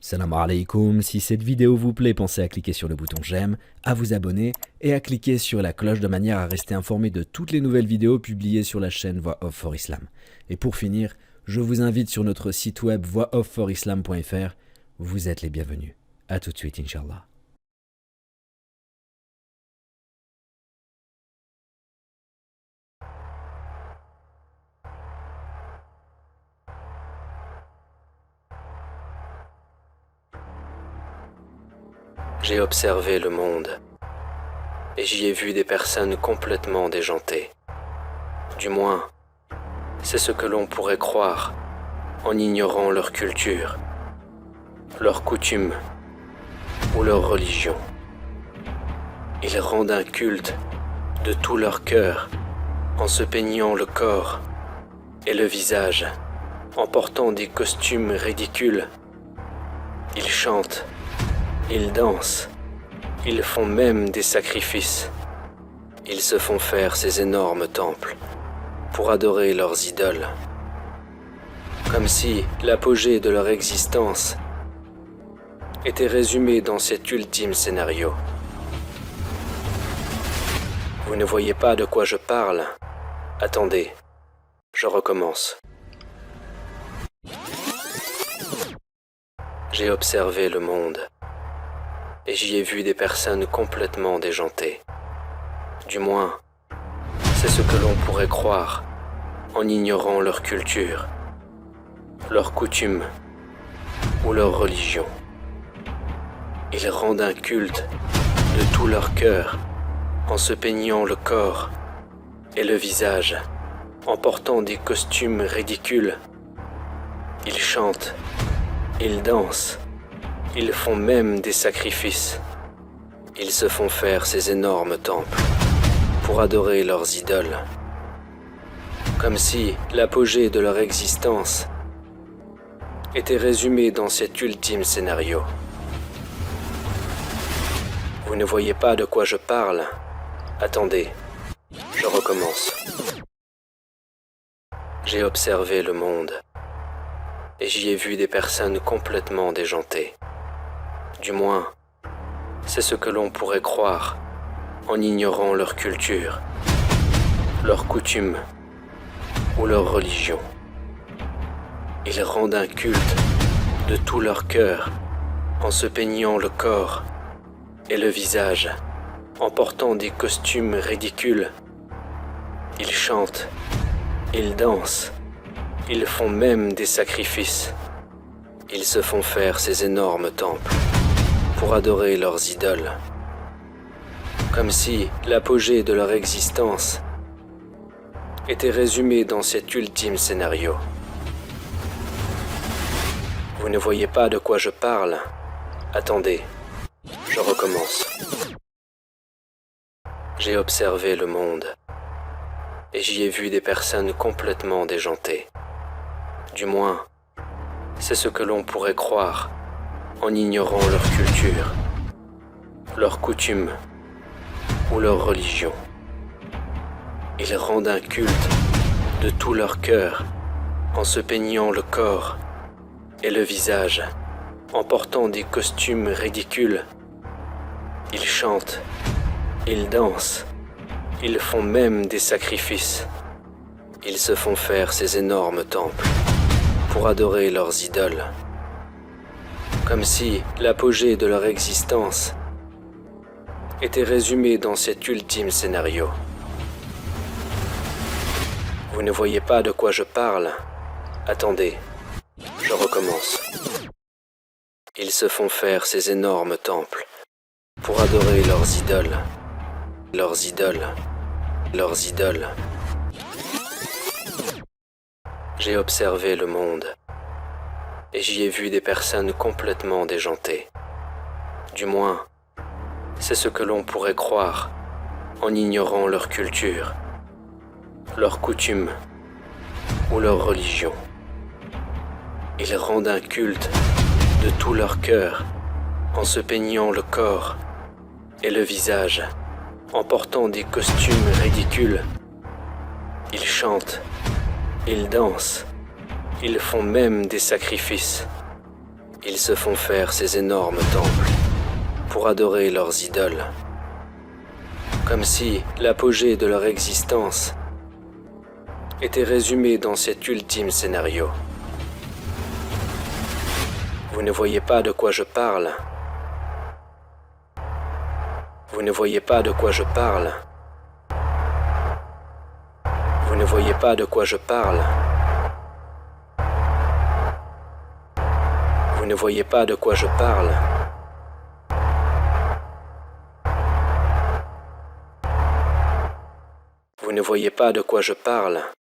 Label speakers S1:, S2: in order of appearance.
S1: Salam alaikum, si cette vidéo vous plaît, pensez à cliquer sur le bouton j'aime, à vous abonner et à cliquer sur la cloche de manière à rester informé de toutes les nouvelles vidéos publiées sur la chaîne Voix Off for Islam. Et pour finir, je vous invite sur notre site web voixoffforislam.fr, vous êtes les bienvenus. A tout de suite, Inch'Allah. J'ai observé le monde et j'y ai vu des personnes complètement déjantées. Du moins, c'est ce que l'on pourrait croire en ignorant leur culture, leurs coutumes ou leur religion. Ils rendent un culte de tout leur cœur en se peignant le corps et le visage, en portant des costumes ridicules. Ils chantent, ils dansent, ils font même des sacrifices. Ils se font faire ces énormes temples pour adorer leurs idoles. Comme si l'apogée de leur existence était résumée dans cet ultime scénario. Vous ne voyez pas de quoi je parle? Attendez, je recommence. J'ai observé le monde et j'y ai vu des personnes complètement déjantées. Du moins, c'est ce que l'on pourrait croire en ignorant leur culture, leurs coutumes ou leur religion. Ils rendent un culte de tout leur cœur en se peignant le corps et le visage, en portant des costumes ridicules. Ils chantent, ils dansent, ils font même des sacrifices. Ils se font faire ces énormes temples pour adorer leurs idoles. Comme si l'apogée de leur existence était résumée dans cet ultime scénario. Vous ne voyez pas de quoi je parle? Attendez, je recommence. J'ai observé le monde et j'y ai vu des personnes complètement déjantées. Du moins, c'est ce que l'on pourrait croire en ignorant leur culture, leurs coutumes ou leur religion. Ils rendent un culte de tout leur cœur en se peignant le corps et le visage, en portant des costumes ridicules. Ils chantent, ils dansent, ils font même des sacrifices. Ils se font faire ces énormes temples pour adorer leurs idoles. Comme si l'apogée de leur existence était résumée dans cet ultime scénario. Vous ne voyez pas de quoi je parle? Attendez, je recommence. J'ai observé le monde et j'y ai vu des personnes complètement déjantées. Du moins, c'est ce que l'on pourrait croire en ignorant leur culture, leurs coutumes ou leur religion. Ils rendent un culte de tout leur cœur en se peignant le corps et le visage, en portant des costumes ridicules. Ils chantent, ils dansent, ils font même des sacrifices. Ils se font faire ces énormes temples pour adorer leurs idoles. Comme si l'apogée de leur existence était résumée dans cet ultime scénario. Vous ne voyez pas de quoi je parle? Attendez, je recommence. Ils se font faire ces énormes temples pour adorer leurs idoles, leurs idoles, leurs idoles. J'ai observé le monde et j'y ai vu des personnes complètement déjantées. Du moins, c'est ce que l'on pourrait croire en ignorant leur culture, leurs coutumes ou leur religion. Ils rendent un culte de tout leur cœur en se peignant le corps et le visage, en portant des costumes ridicules. Ils chantent, ils dansent, ils font même des sacrifices. Ils se font faire ces énormes temples pour adorer leurs idoles, comme si l'apogée de leur existence était résumé dans cet ultime scénario. Vous ne voyez pas de quoi je parle. Vous ne voyez pas de quoi je parle. Vous ne voyez pas de quoi je parle. Vous ne voyez pas de quoi je parle. Vous ne voyez pas de quoi je parle.